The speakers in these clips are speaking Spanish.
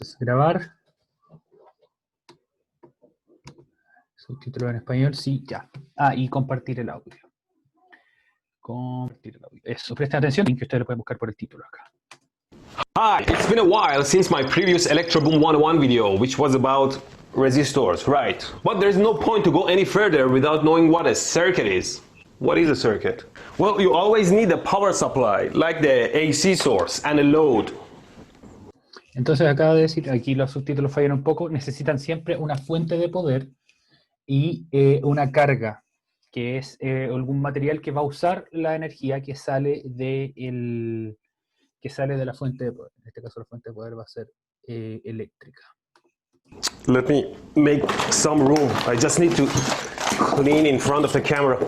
Entonces, grabar. Subtítulos en español, sí, ya. Ah, y compartir el audio. Compartir el audio. Eso, presten atención, que ustedes lo pueden buscar por el título acá. Hi, it's been a while since my previous Electroboom 101 video, which was about resistors, right? But there's no point to go any further without knowing what a circuit is. What is a circuit? Well, you always need a power supply, like the AC source, and a load. Entonces acaba de decir, aquí los subtítulos fallan un poco, necesitan siempre una fuente de poder y una carga, que es algún material que va a usar la energía que sale de la fuente de poder. En este caso la fuente de poder va a ser eléctrica. Let me make some room. I just need to clean in front of the camera.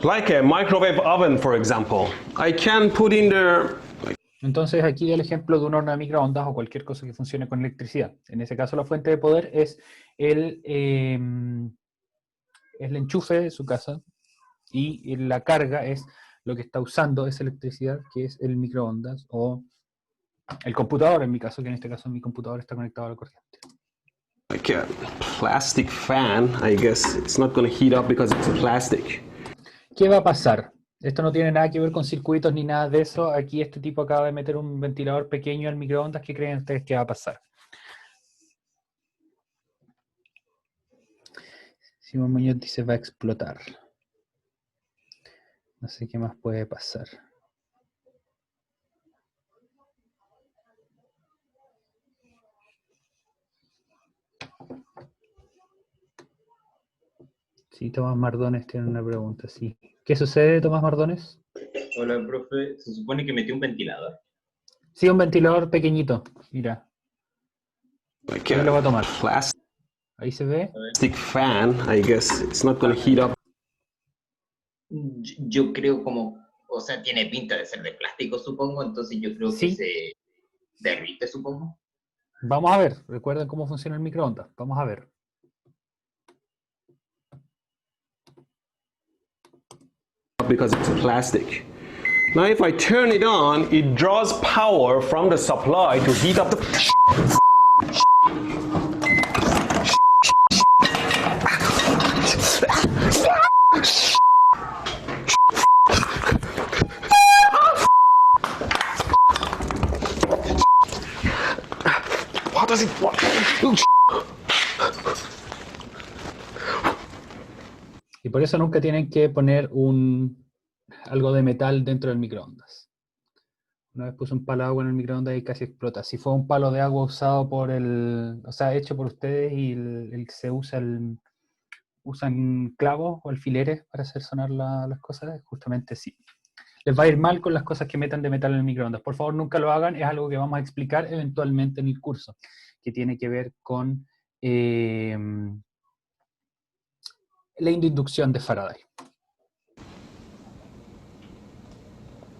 Like a microwave oven, for example. I can put in there... Entonces aquí el ejemplo de un horno de microondas o cualquier cosa que funcione con electricidad. En ese caso la fuente de poder es el enchufe de su casa y la carga es lo que está usando esa electricidad, que es el microondas o el computador, en mi caso, que en este caso mi computador está conectado a la corriente. Like a plastic fan, I guess it's not going to heat up because it's plastic. ¿Qué va a pasar? Esto no tiene nada que ver con circuitos ni nada de eso. Aquí este tipo acaba de meter un ventilador pequeño al microondas. ¿Qué creen ustedes que va a pasar? Simón Muñoz dice va a explotar. No sé qué más puede pasar. Sí, Tomás Mardones tiene una pregunta, sí. ¿Qué sucede, Tomás Mardones? Hola, profe. Se supone que metió un ventilador. Sí, un ventilador pequeñito. Mira. Like Ahí lo va a tomar. Plastic Ahí se ve. fan, I guess it's not going to heat up. Yo creo como, o sea, tiene pinta de ser de plástico, supongo, entonces yo creo Sí. que se derrite, supongo. Vamos a ver. Recuerden cómo funciona el microondas. Vamos a ver. Because it's plastic. Now if I turn it on, it draws power from the supply to heat up the... What does it want? Y por eso nunca tienen que poner algo de metal dentro del microondas. Una vez puse un palo de agua en el microondas y casi explota. Si fue un palo de agua usado hecho por ustedes y se usan clavos o alfileres para hacer sonar las cosas, justamente sí. Les va a ir mal con las cosas que metan de metal en el microondas. Por favor, nunca lo hagan. Es algo que vamos a explicar eventualmente en el curso, que tiene que ver con ley de inducción de Faraday.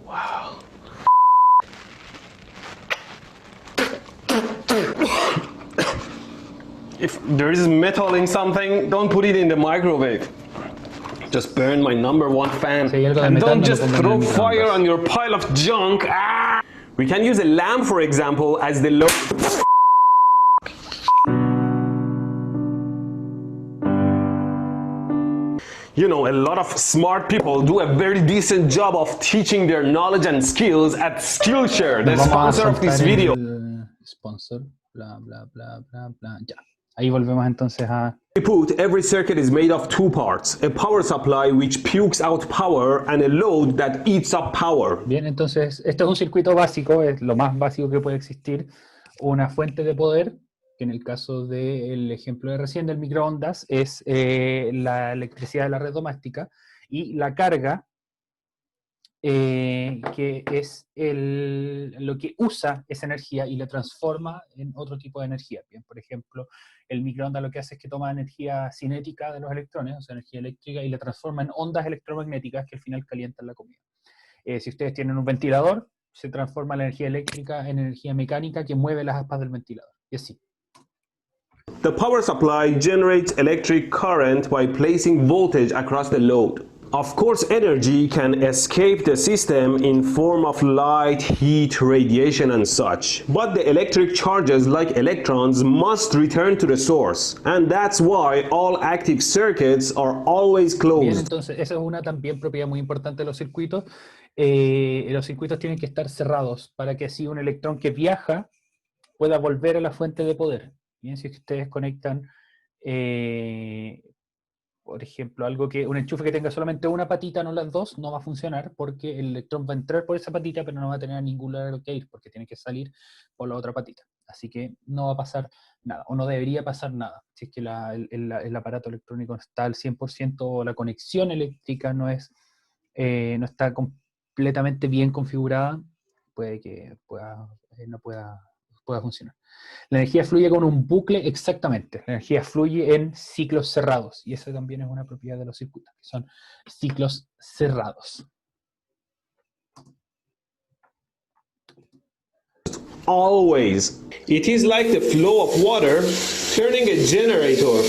Wow. If there is metal in something, don't put it in the microwave. Just burn my #1 fan. Si hay algo de And metal, don't no lo just pongan en throw el microondas. fire on your pile of junk. Ah! We can use a lamp, for example, as the load. You know, a lot of smart people do a very decent job of teaching their knowledge and skills at Skillshare, the Nos vamos a sponsor of this saltar video. el sponsor, bla, bla, bla, bla, bla. Ya. Ahí volvemos entonces a... Put, every circuit is made of two parts, a power supply which pukes out power and a load that eats up power. Bien, entonces, este es un circuito básico, es lo más básico que puede existir. Una fuente de poder, que en el caso del ejemplo de recién del microondas, es la electricidad de la red doméstica, y la carga, que es lo que usa esa energía y la transforma en otro tipo de energía. Bien, por ejemplo, el microondas lo que hace es que toma energía cinética de los electrones, o sea, energía eléctrica, y la transforma en ondas electromagnéticas que al final calientan la comida. Si ustedes tienen un ventilador, se transforma la energía eléctrica en energía mecánica que mueve las aspas del ventilador. Y así. The power supply generates electric current by placing voltage across the load. Of course, energy can escape the system in form of light, heat, radiation and such. But the electric charges like electrons must return to the source. And that's why all active circuits are always Bien, closed. entonces esa es una también propiedad muy importante de los circuitos. Los circuitos tienen que estar cerrados para que así un electrón que viaja pueda volver a la fuente de poder. Bien, si ustedes conectan, por ejemplo, un enchufe que tenga solamente una patita, no las dos, no va a funcionar porque el electrón va a entrar por esa patita, pero no va a tener a ningún lado que ir porque tiene que salir por la otra patita. Así que no va a pasar nada, o no debería pasar nada. Si es que el aparato electrónico está al 100% o la conexión eléctrica no está completamente bien configurada, puede que no pueda funcionar. La energía fluye con un bucle, exactamente. La energía fluye en ciclos cerrados. Y esa también es una propiedad de los circuitos, que son ciclos cerrados. Always. It is like the flow of water turning a generator.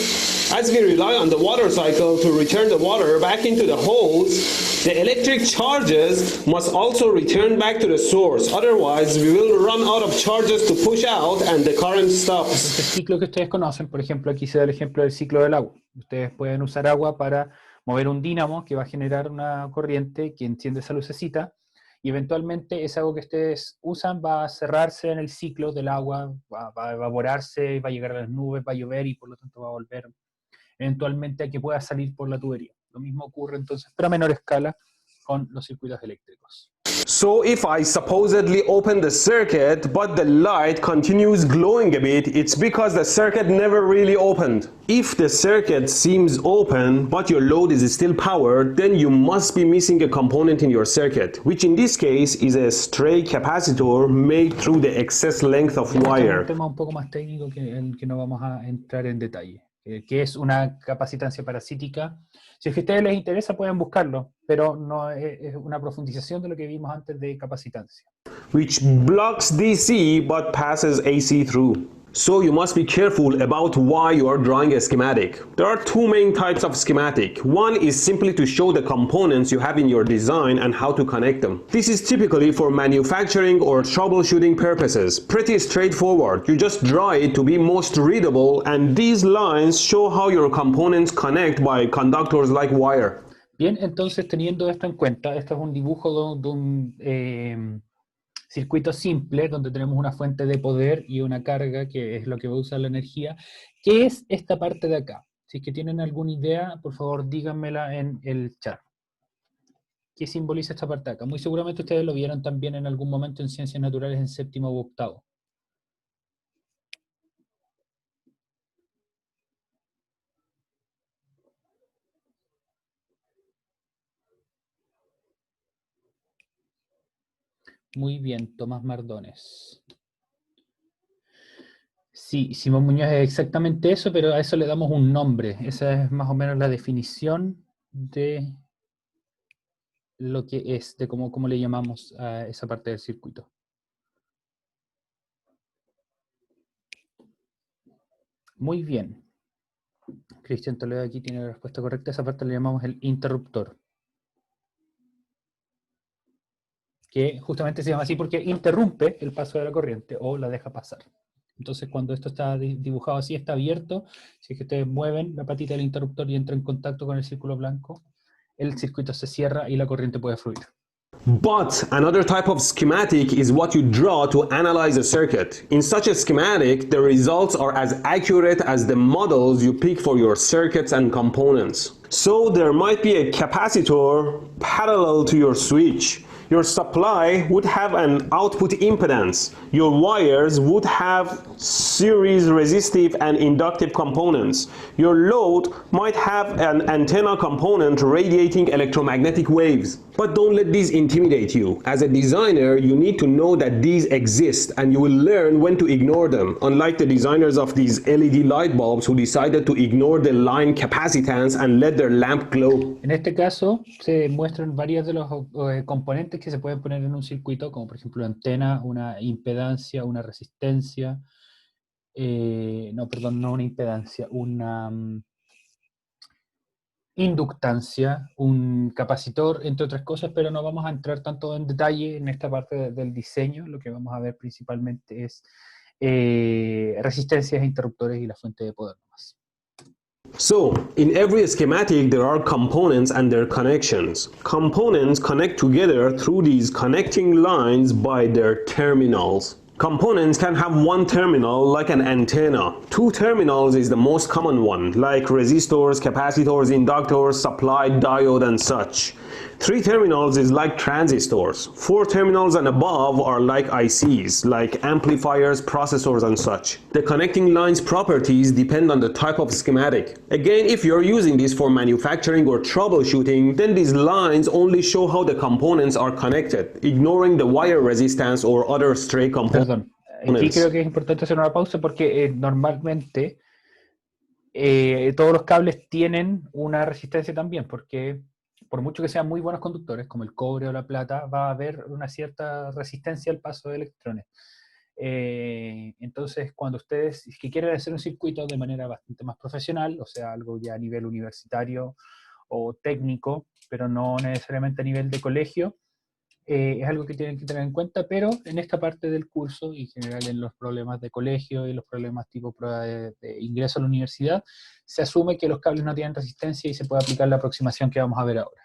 As we rely on the water cycle to return the water back into the hose, the electric charges must also return back to the source. Otherwise, we will run out of charges to push out and the current stops. Este ciclo que ustedes conocen, por ejemplo, aquí se da el ejemplo del ciclo del agua. Ustedes pueden usar agua para mover un dínamo que va a generar una corriente que enciende esa lucecita, y eventualmente esa agua que ustedes usan va a cerrarse en el ciclo del agua, va a evaporarse, va a llegar a las nubes, va a llover y por lo tanto va a volver eventualmente a que pueda salir por la tubería. Lo mismo ocurre entonces, pero a menor escala, con los circuitos eléctricos. So if I supposedly open the circuit but the light continues glowing a bit, it's because the circuit never really opened. If the circuit seems open but your load is still powered, then you must be missing a component in your circuit, which in this case is a stray capacitor made through the excess length of Este es wire. un tema un poco más técnico en que no vamos a entrar en detalle, que es una capacitancia parasítica. Si es que a ustedes les interesa pueden buscarlo, pero no es una profundización de lo que vimos antes de capacitancia. Which blocks DC but passes AC through. So you must be careful about why you are drawing a schematic. There are two main types of schematic. One is simply to show the components you have in your design and how to connect them. This is typically for manufacturing or troubleshooting purposes. Pretty straightforward. You just draw it to be most readable, and these lines show how your components connect by conductors like wire. Bien, entonces teniendo esto en cuenta, esto es un dibujo de un circuito simple donde tenemos una fuente de poder y una carga que es lo que va a usar la energía. ¿Qué es esta parte de acá? Si es que tienen alguna idea, por favor díganmela en el chat. ¿Qué simboliza esta parte de acá? Muy seguramente ustedes lo vieron también en algún momento en Ciencias Naturales en séptimo u octavo. Muy bien, Tomás Mardones. Sí, Simón Muñoz es exactamente eso, pero a eso le damos un nombre. Esa es más o menos la definición de lo que es, de cómo le llamamos a esa parte del circuito. Muy bien. Cristian Toledo aquí tiene la respuesta correcta. Esa parte le llamamos el interruptor, que justamente se llama así porque interrumpe el paso de la corriente o la deja pasar. Entonces, cuando esto está dibujado así, está abierto, si es que ustedes mueven la patita del interruptor y entra en contacto con el círculo blanco, el circuito se cierra y la corriente puede fluir. But another type of schematic is what you draw to analyze a circuit. In such a schematic, the results are as accurate as the models you pick for your circuits and components. So there might be a capacitor parallel to your switch. Your supply would have an output impedance. Your wires would have series resistive and inductive components. Your load might have an antenna component radiating electromagnetic waves. But don't let these intimidate you. As a designer, you need to know that these exist and you will learn when to ignore them, unlike the designers of these LED light bulbs who decided to ignore the line capacitance and let their lamp glow. En este caso, se muestran varios de los componentes que se pueden poner en un circuito, como por ejemplo una antena, una impedancia, una resistencia, no una impedancia, inductancia, un capacitor, entre otras cosas, pero no vamos a entrar tanto en detalle en esta parte del diseño. Lo que vamos a ver principalmente es resistencias, interruptores y la fuente de poder nomás. So, in every schematic there are components and their connections. Components connect together through these connecting lines by their terminals. Components can have one terminal like an antenna. Two terminals is the most common one, like resistors, capacitors, inductors, supply, diode, and such. Three terminals is like transistors. Four terminals and above are like ICs, like amplifiers, processors, and such. The connecting lines properties depend on the type of schematic. Again, if you're using this for manufacturing or troubleshooting, then these lines only show how the components are connected, ignoring the wire resistance or other stray components. Perdón, aquí creo que es importante hacer una pausa porque normalmente todos los cables tienen una resistencia también, porque por mucho que sean muy buenos conductores, como el cobre o la plata, va a haber una cierta resistencia al paso de electrones. Entonces, cuando ustedes que quieren hacer un circuito de manera bastante más profesional, o sea, algo ya a nivel universitario o técnico, pero no necesariamente a nivel de colegio, es algo que tienen que tener en cuenta, pero en esta parte del curso, y en general en los problemas de colegio y los problemas tipo prueba de ingreso a la universidad, se asume que los cables no tienen resistencia y se puede aplicar la aproximación que vamos a ver ahora.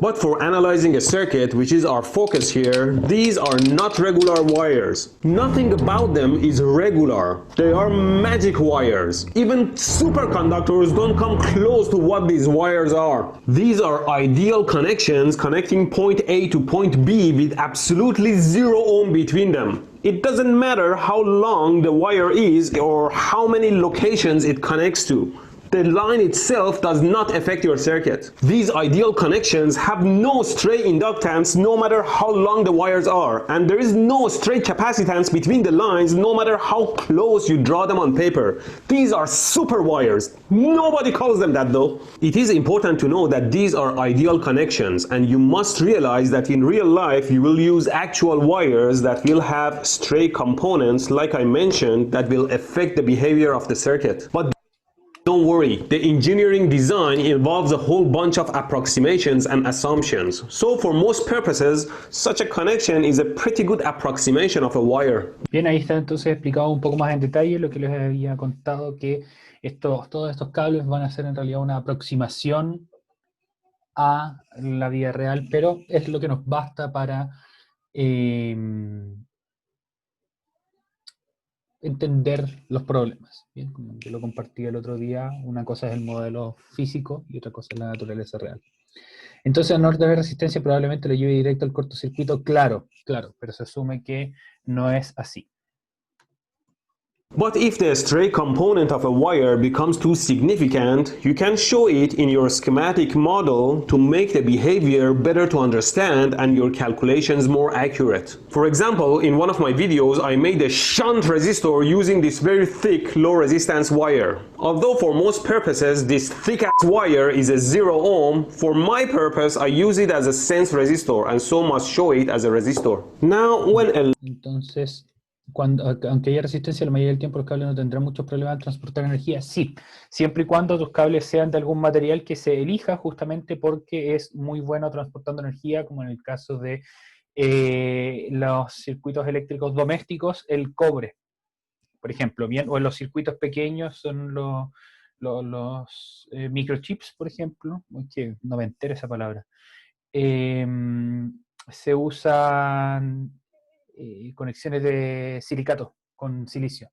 But for analyzing a circuit, which is our focus here, these are not regular wires. Nothing about them is regular. They are magic wires. Even superconductors don't come close to what these wires are. These are ideal connections connecting point A to point B with absolutely 0 ohm between them. It doesn't matter how long the wire is or how many locations it connects to. The line itself does not affect your circuit. These ideal connections have no stray inductance no matter how long the wires are, and there is no stray capacitance between the lines no matter how close you draw them on paper. These are super wires. Nobody calls them that though. It is important to know that these are ideal connections, and you must realize that in real life you will use actual wires that will have stray components, like I mentioned, that will affect the behavior of the circuit. But don't worry, the engineering design involves a whole bunch of approximations and assumptions. So for most purposes, such a connection is a pretty good approximation of a wire. Bien, ahí está entonces explicado un poco más en detalle lo que les había contado, que todos estos cables van a ser en realidad una aproximación a la vida real, pero es lo que nos basta para entender los problemas. Bien, como yo lo compartí el otro día, una cosa es el modelo físico y otra cosa es la naturaleza real. Entonces, al no tener resistencia, probablemente lo lleve directo al cortocircuito, claro, pero se asume que no es así. But if the stray component of a wire becomes too significant, you can show it in your schematic model to make the behavior better to understand and your calculations more accurate. For example, in one of my videos, I made a shunt resistor using this very thick, low resistance wire. Although for most purposes, this thick-ass wire is a 0 ohm, for my purpose, I use it as a sense resistor and so must show it as a resistor. Now, when a Entonces, aunque haya resistencia, la mayoría del tiempo los cables no tendrán muchos problemas en transportar energía. Sí, siempre y cuando tus cables sean de algún material que se elija justamente porque es muy bueno transportando energía, como en el caso de los circuitos eléctricos domésticos, el cobre, por ejemplo, bien, o en los circuitos pequeños son los microchips, por ejemplo, que no me entera esa palabra, se usan conexiones de silicato con silicio.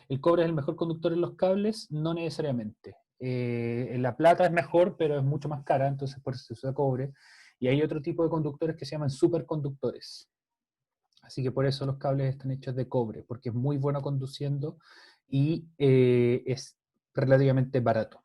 ¿El cobre es el mejor conductor en los cables? No necesariamente. La plata es mejor, pero es mucho más cara, entonces por eso se usa cobre. Y hay otro tipo de conductores que se llaman superconductores. Así que por eso los cables están hechos de cobre, porque es muy bueno conduciendo y es relativamente barato.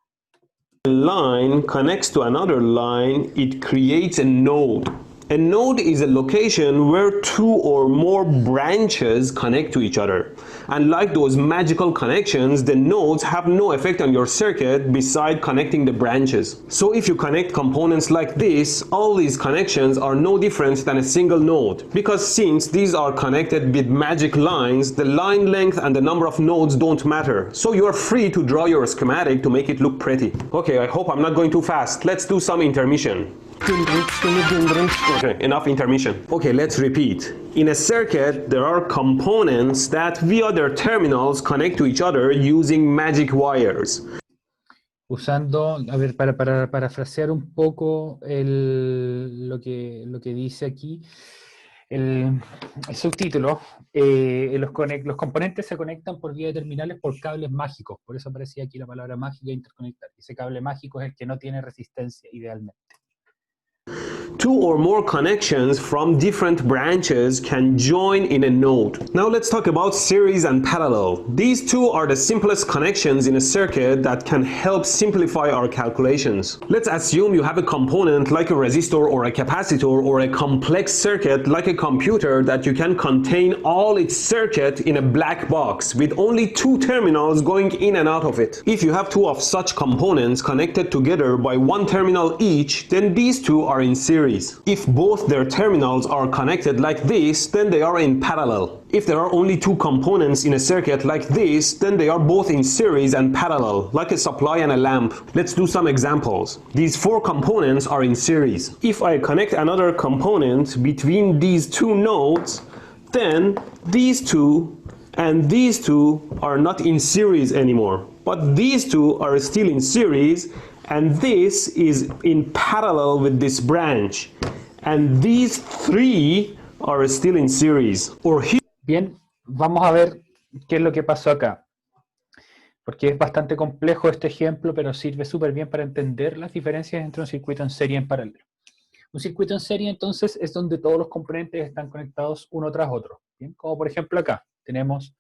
line connects to another line, it creates a node. A node is a location where two or more branches connect to each other. And like those magical connections, the nodes have no effect on your circuit beside connecting the branches. So if you connect components like this, all these connections are no different than a single node. Because since these are connected with magic lines, the line length and the number of nodes don't matter. So you are free to draw your schematic to make it look pretty. Okay, I hope I'm not going too fast. Let's do some intermission. Okay, enough intermission. Okay, let's repeat. In a circuit, there are components that via their terminals connect to each other using magic wires. Usando, a ver, para parafrasear un poco lo que dice aquí, el subtítulo, los componentes se conectan por vía de terminales por cables mágicos. Por eso aparecía aquí la palabra mágica interconectar. Ese cable mágico es el que no tiene resistencia, idealmente. Two or more connections from different branches can join in a node. Now let's talk about series and parallel. These two are the simplest connections in a circuit that can help simplify our calculations. Let's assume you have a component like a resistor or a capacitor or a complex circuit like a computer that you can contain all its circuit in a black box with only two terminals going in and out of it. If you have two of such components connected together by one terminal each, then these two are in series. If both their terminals are connected like this, then they are in parallel. If there are only two components in a circuit like this, then they are both in series and parallel, like a supply and a lamp. Let's do some examples. These four components are in series. If I connect another component between these two nodes, then these two and these two are not in series anymore. But these two are still in series, and this is in parallel with this branch, and these three are still in series. Bien, vamos a ver qué es lo que pasó acá, porque es bastante complejo este ejemplo, pero sirve súper bien para entender las diferencias entre un circuito en serie y en paralelo. Un circuito en serie, entonces, es donde todos los componentes están conectados uno tras otro, ¿bien? Como por ejemplo acá, tenemos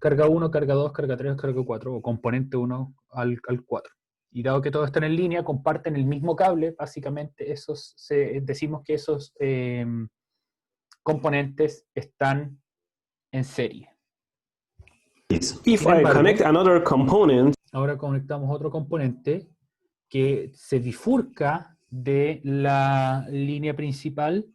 carga 1, carga 2, carga 3, carga 4, o componente 1 al 4. Y dado que todo está en línea, comparten el mismo cable, básicamente decimos que esos componentes están en serie. If I connect another component, ahora conectamos otro componente que se bifurca de la línea principal.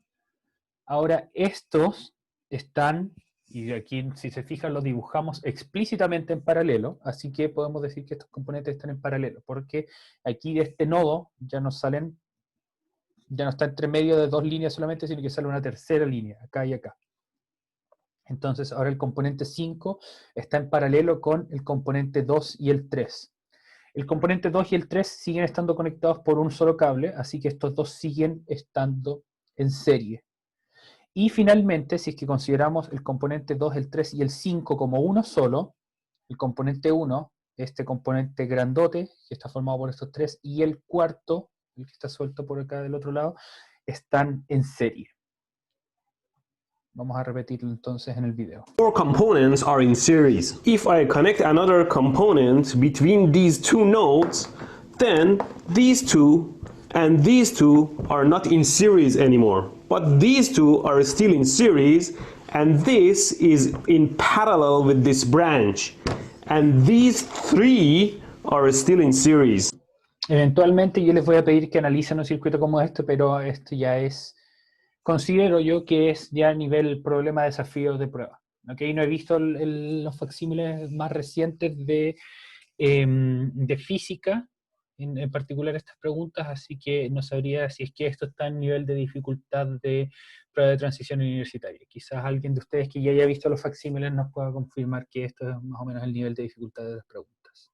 Ahora estos están, y aquí si se fijan lo dibujamos explícitamente en paralelo, así que podemos decir que estos componentes están en paralelo, porque aquí de este nodo ya no está entre medio de dos líneas solamente, sino que sale una tercera línea, acá y acá. Entonces ahora el componente 5 está en paralelo con el componente 2 y el 3. El componente 2 y el 3 siguen estando conectados por un solo cable, así que estos dos siguen estando en serie. Y finalmente, si es que consideramos el componente 2, el 3 y el 5 como uno solo, el componente 1, este componente grandote, que está formado por estos tres, y el cuarto, el que está suelto por acá del otro lado, están en serie. Vamos a repetirlo entonces en el video. Four components are in series. If I connect another component between these two nodes, then these two and these two are not in series anymore. But these two are still in series, and this is in parallel with this branch. And these three are still in series. Eventualmente yo les voy a pedir que analicen un circuito como este, pero esto ya es, considero yo que es ya a nivel problema desafío de prueba. ¿Okay? No he visto los facsímiles más recientes de física, en particular estas preguntas, así que no sabría si es que esto está en nivel de dificultad de prueba de transición universitaria. Quizás alguien de ustedes que ya haya visto los facsímiles nos pueda confirmar que esto es más o menos el nivel de dificultad de las preguntas.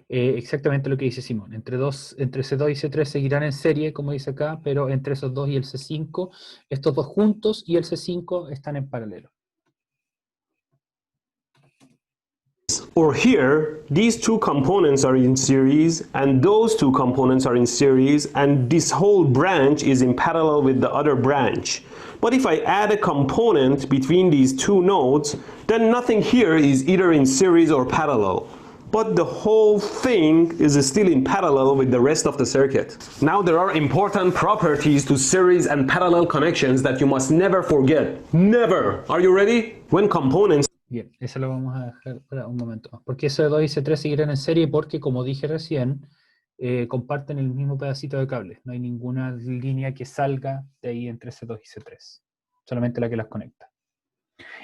Exactamente lo que dice Simón. Entre C2 y C3 seguirán en serie, como dice acá, pero entre esos dos y el C5, estos dos juntos y el C5 están en paralelo. Or here, these two components are in series, and those two components are in series, and this whole branch is in parallel with the other branch. But if I add a component between these two nodes, then nothing here is either in series or parallel. but the whole thing is still in parallel with the rest of the circuit. Now there are important properties to series and parallel connections that you must never forget. Never! Are you ready? When components Bien, eso lo vamos a dejar para un momento más. Porque S2 y S3 seguirán en serie porque, como dije recién, comparten el mismo pedacito de cable. No hay ninguna línea que salga de ahí entre C2 y C3. Solamente la que las conecta.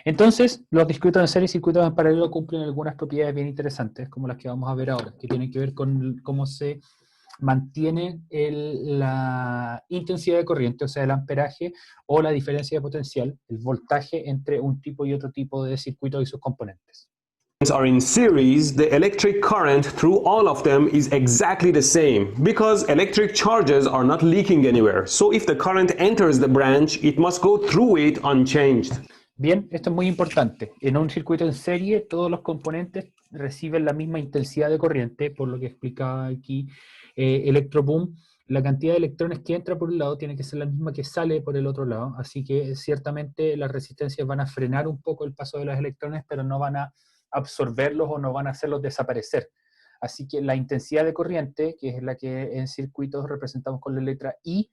Entonces, los circuitos en serie y circuitos en paralelo cumplen algunas propiedades bien interesantes, como las que vamos a ver ahora, que tienen que ver con cómo se mantiene la intensidad de corriente, o sea, el amperaje, o la diferencia de potencial, el voltaje entre un tipo y otro tipo de circuito y sus componentes. are in series, the electric current through all of them is exactly the same because electric charges are not leaking anywhere. So if the current enters the branch, it must go through it unchanged. Bien, esto es muy importante. En un circuito en serie, todos los componentes reciben la misma intensidad de corriente, por lo que explicaba aquí Electroboom. La cantidad de electrones que entra por un lado tiene que ser la misma que sale por el otro lado, así que ciertamente las resistencias van a frenar un poco el paso de los electrones, pero no van a absorberlos o no van a hacerlos desaparecer. Así que la intensidad de corriente, que es la que en circuitos representamos con la letra I,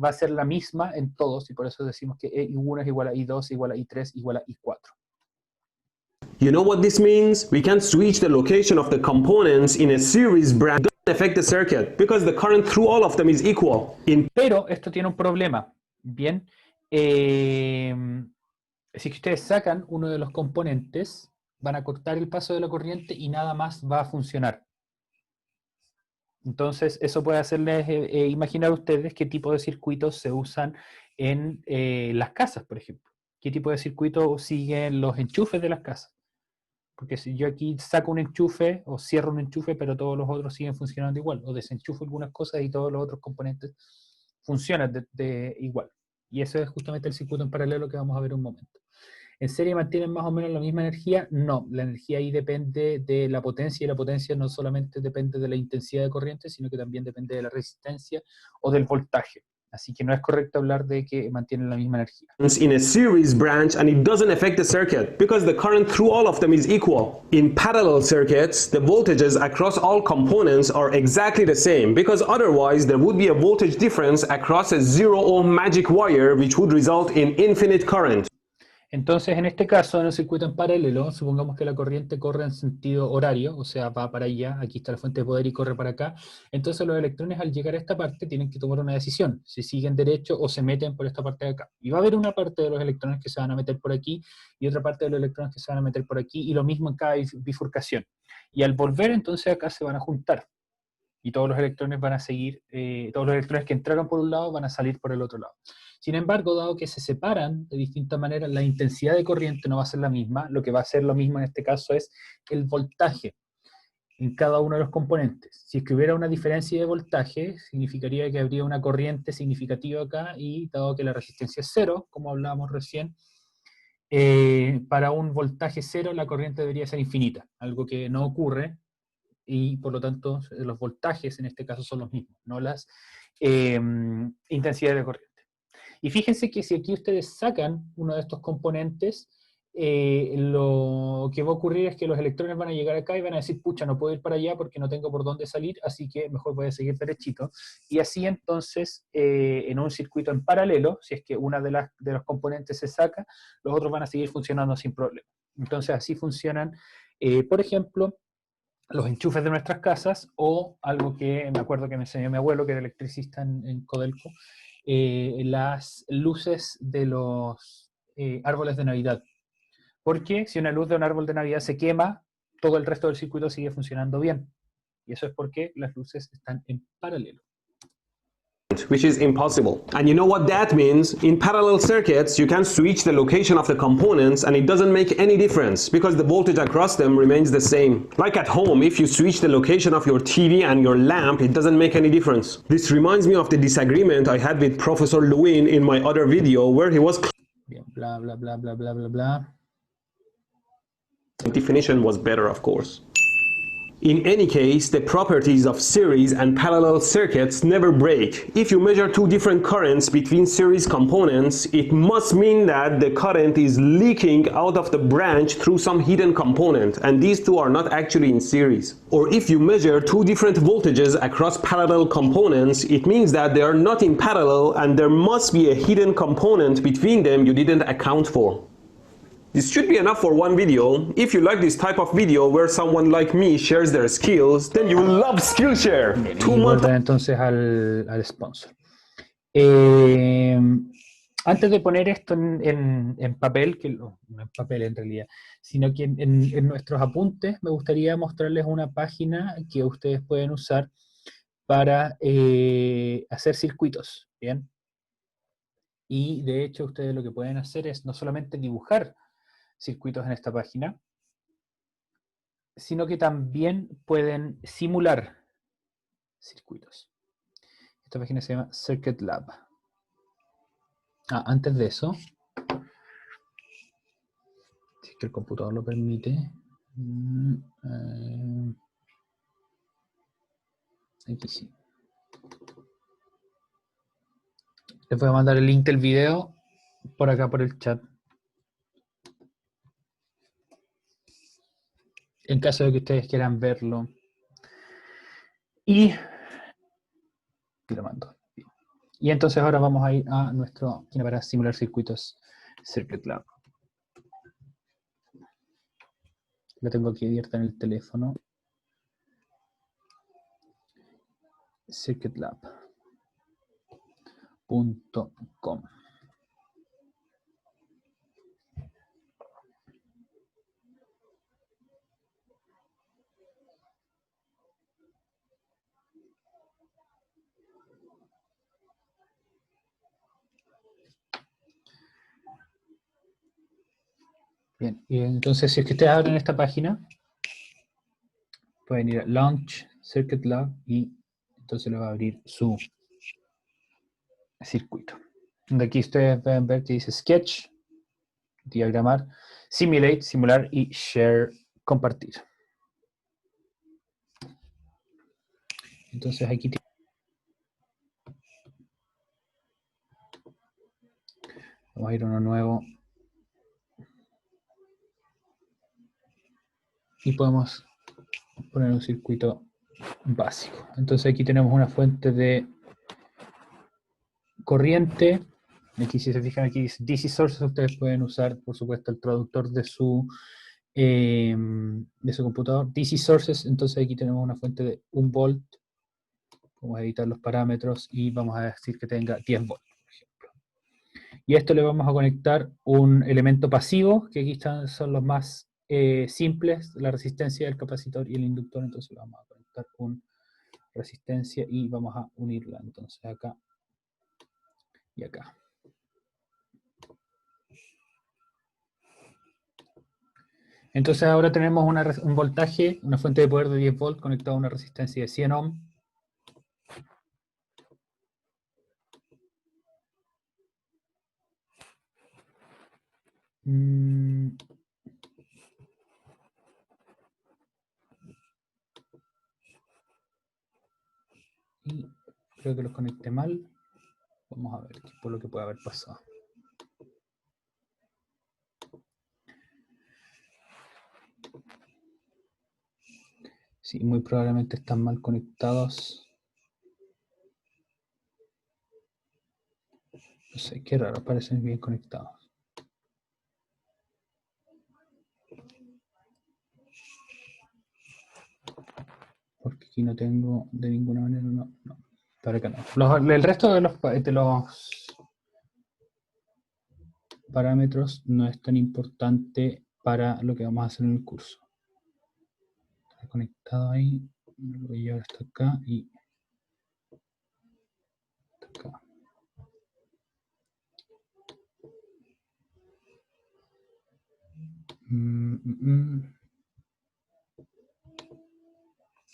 va a ser la misma en todos, y por eso decimos que I1 es igual a I2, igual a I3, igual a I4. You know what this means? We can switch the location of the components in a series branch. It doesn't affect the circuit because the current through all of them is equal. Pero esto tiene un problema. Bien, si ustedes sacan uno de los componentes, van a cortar el paso de la corriente y nada más va a funcionar. Entonces, eso puede hacerles imaginar a ustedes qué tipo de circuitos se usan en las casas, por ejemplo. ¿Qué tipo de circuitos siguen los enchufes de las casas? Porque si yo aquí saco un enchufe o cierro un enchufe, pero todos los otros siguen funcionando igual, o desenchufo algunas cosas y todos los otros componentes funcionan de igual. Y eso es justamente el circuito en paralelo que vamos a ver en un momento. ¿En serie mantienen más o menos la misma energía? No, la energía ahí depende de la potencia, y la potencia no solamente depende de la intensidad de corriente, sino que también depende de la resistencia o del voltaje. Así que no es correcto hablar de que mantienen la misma energía. In a series branch and it doesn't affect the circuit because the current through all of them is equal. In parallel circuits, the voltages across all components are exactly the same because otherwise there would be a voltage difference across a 0 ohm magic wire which would result in infinite current. Entonces, en este caso, en el circuito en paralelo, supongamos que la corriente corre en sentido horario, o sea, va para allá, aquí está la fuente de poder y corre para acá. Entonces, los electrones al llegar a esta parte tienen que tomar una decisión, si siguen derecho o se meten por esta parte de acá. Y va a haber una parte de los electrones que se van a meter por aquí y otra parte de los electrones que se van a meter por aquí, y lo mismo en cada bifurcación. Y al volver, entonces, acá se van a juntar. Y todos los electrones van a seguir, todos los electrones que entraron por un lado van a salir por el otro lado. Sin embargo, dado que se separan de distintas maneras, la intensidad de corriente no va a ser la misma. Lo que va a ser lo mismo en este caso es el voltaje en cada uno de los componentes. Si es que hubiera una diferencia de voltaje, significaría que habría una corriente significativa acá, y dado que la resistencia es cero, como hablábamos recién, para un voltaje cero la corriente debería ser infinita, algo que no ocurre, y por lo tanto los voltajes en este caso son los mismos, no las intensidades de corriente. Y fíjense que si aquí ustedes sacan uno de estos componentes, lo que va a ocurrir es que los electrones van a llegar acá y van a decir, pucha, no puedo ir para allá porque no tengo por dónde salir, así que mejor voy a seguir derechito. Y así entonces, en un circuito en paralelo, si es que una de los componentes se saca, los otros van a seguir funcionando sin problema. Entonces así funcionan, por ejemplo, los enchufes de nuestras casas, o algo que me acuerdo que me enseñó mi abuelo, que era electricista en Codelco, las luces de los árboles de Navidad. Porque si una luz de un árbol de Navidad se quema, todo el resto del circuito sigue funcionando bien. Y eso es porque las luces están en paralelo. Which is impossible. And you know what that means? In parallel circuits, you can switch the location of the components and it doesn't make any difference because the voltage across them remains the same. Like at home, if you switch the location of your TV and your lamp, it doesn't make any difference. This reminds me of the disagreement I had with Professor Lewin in my other video where he was Bien, bla, bla, bla, bla, bla, bla, bla. The definition was better, of course. In any case, the properties of series and parallel circuits never break. If you measure two different currents between series components, it must mean that the current is leaking out of the branch through some hidden component, and these two are not actually in series. Or if you measure two different voltages across parallel components, it means that they are not in parallel and there must be a hidden component between them you didn't account for. This should be enough for one video. If you like this type of video where someone like me shares their skills, then you will love Skillshare. Bien, y volver entonces al sponsor. Antes de poner esto en papel, no en papel en realidad, sino que en nuestros apuntes, me gustaría mostrarles una página que ustedes pueden usar para hacer circuitos, ¿bien? Y de hecho ustedes lo que pueden hacer es no solamente dibujar circuitos en esta página, sino que también pueden simular circuitos. Esta página se llama Circuit Lab. Antes de eso, si es que el computador lo permite, aquí sí. Les voy a mandar el link del video por acá por el chat. En caso de que ustedes quieran verlo. Y lo mando. Y entonces ahora vamos a ir a nuestro página para simular circuitos Circuit Lab. Lo tengo aquí abierta en el teléfono. circuitlab.com. Bien, y entonces si es que ustedes abren esta página, pueden ir a Launch Circuit Lab y entonces le va a abrir su circuito. De aquí ustedes pueden ver que dice Sketch, diagramar, Simulate, simular y Share, compartir. Entonces aquí vamos a ir a uno nuevo. Y podemos poner un circuito básico. Entonces aquí tenemos una fuente de corriente. Aquí si se fijan aquí dice DC sources, ustedes pueden usar por supuesto el traductor de su computador. DC sources, entonces aquí tenemos una fuente de 1 volt. Vamos a editar los parámetros y vamos a decir que tenga 10 volts, por ejemplo. Y a esto le vamos a conectar un elemento pasivo, que aquí son los más simples, la resistencia, el capacitor y el inductor. Entonces le vamos a conectar una resistencia y vamos a unirla entonces acá y acá. Entonces ahora tenemos un voltaje, una fuente de poder de 10 volts conectada a una resistencia de 100 ohms. Y creo que los conecté mal. Vamos a ver por lo que puede haber pasado. Sí, muy probablemente están mal conectados. No sé, qué raro, parecen bien conectados. Porque aquí no tengo de ninguna manera, no. Para acá no. El resto de los parámetros no es tan importante para lo que vamos a hacer en el curso. Está conectado ahí, lo voy a llevar hasta acá y hasta acá.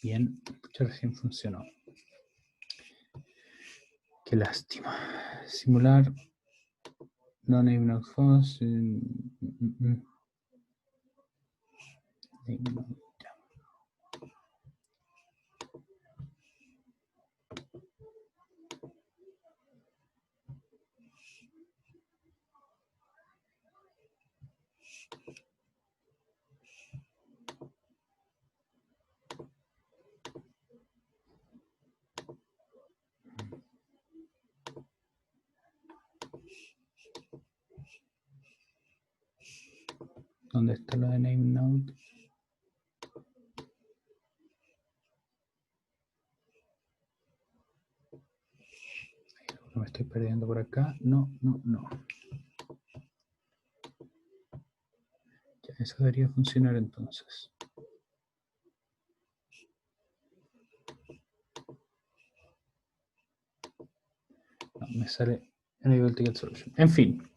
Bien, recién funcionó. Qué lástima. Simular. No name no phones. ¿Dónde está lo de name node? Me estoy perdiendo por acá. No. Ya, eso debería funcionar entonces. No, me sale Enable Ticket Solution. En fin,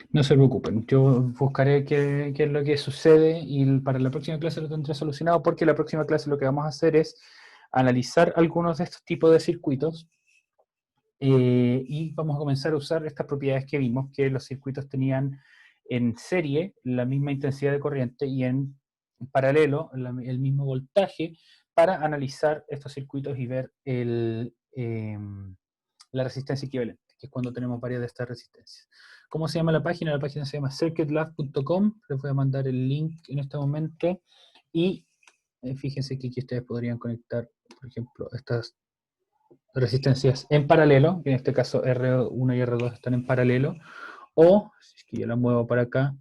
no se preocupen. Yo buscaré qué es lo que sucede y para la próxima clase lo tendré solucionado, porque la próxima clase lo que vamos a hacer es analizar algunos de estos tipos de circuitos y vamos a comenzar a usar estas propiedades que vimos, que los circuitos tenían en serie la misma intensidad de corriente y en paralelo el mismo voltaje, para analizar estos circuitos y ver la resistencia equivalente, que es cuando tenemos varias de estas resistencias. ¿Cómo se llama la página? La página se llama circuitlab.com. Les voy a mandar el link en este momento. Y fíjense que aquí ustedes podrían conectar, por ejemplo, estas resistencias en paralelo, que en este caso R1 y R2 están en paralelo, o, si es que yo la muevo para acá,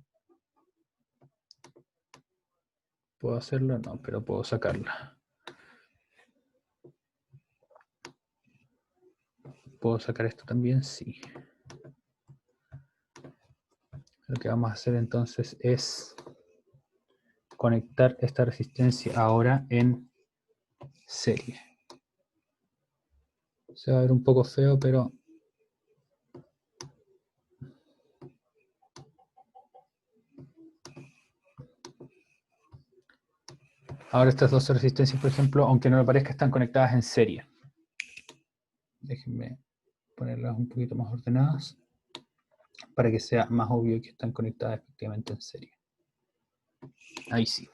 ¿puedo hacerlo? No, pero puedo sacarla. ¿Puedo sacar esto también? Sí. Lo que vamos a hacer entonces es conectar esta resistencia ahora en serie. Se va a ver un poco feo, pero ahora estas dos resistencias, por ejemplo, aunque no me parezca, están conectadas en serie. Déjenme ponerlas un poquito más ordenadas para que sea más obvio que están conectadas efectivamente en serie. Ahí sí.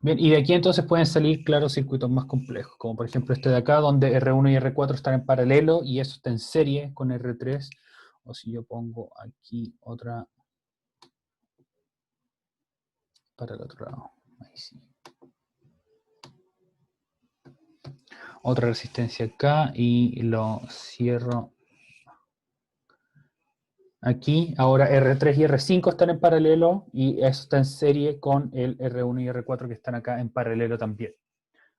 Bien, y de aquí entonces pueden salir, claro, circuitos más complejos, como por ejemplo este de acá, donde R1 y R4 están en paralelo y eso está en serie con R3. O si yo pongo aquí otra para el otro lado. Ahí sí. Otra resistencia acá y lo cierro aquí. Ahora R3 y R5 están en paralelo y eso está en serie con el R1 y R4 que están acá en paralelo también.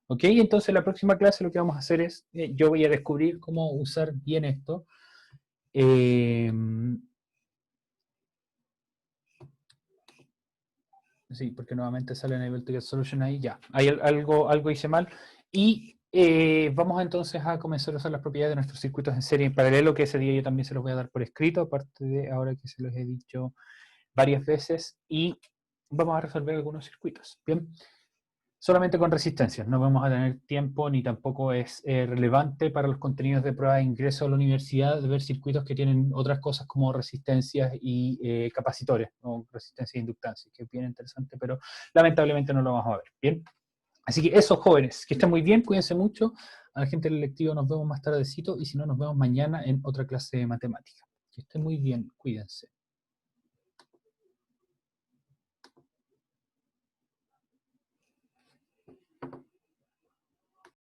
¿Ok? Entonces la próxima clase lo que vamos a hacer es, yo voy a descubrir cómo usar bien esto. Sí, porque nuevamente sale Enable Ticket Solution ahí, ya. Hay algo hice mal. Y vamos entonces a comenzar a usar las propiedades de nuestros circuitos en serie en paralelo, que ese día yo también se los voy a dar por escrito, aparte de ahora que se los he dicho varias veces. Y vamos a resolver algunos circuitos, ¿bien? Solamente con resistencias, no vamos a tener tiempo ni tampoco es relevante para los contenidos de prueba de ingreso a la universidad de ver circuitos que tienen otras cosas como resistencias y capacitores, o resistencia e inductancia, que es bien interesante, pero lamentablemente no lo vamos a ver, ¿bien? Así que eso, jóvenes, que estén muy bien, cuídense mucho. A la gente del lectivo nos vemos más tardecito y si no, nos vemos mañana en otra clase de matemática. Que estén muy bien, cuídense.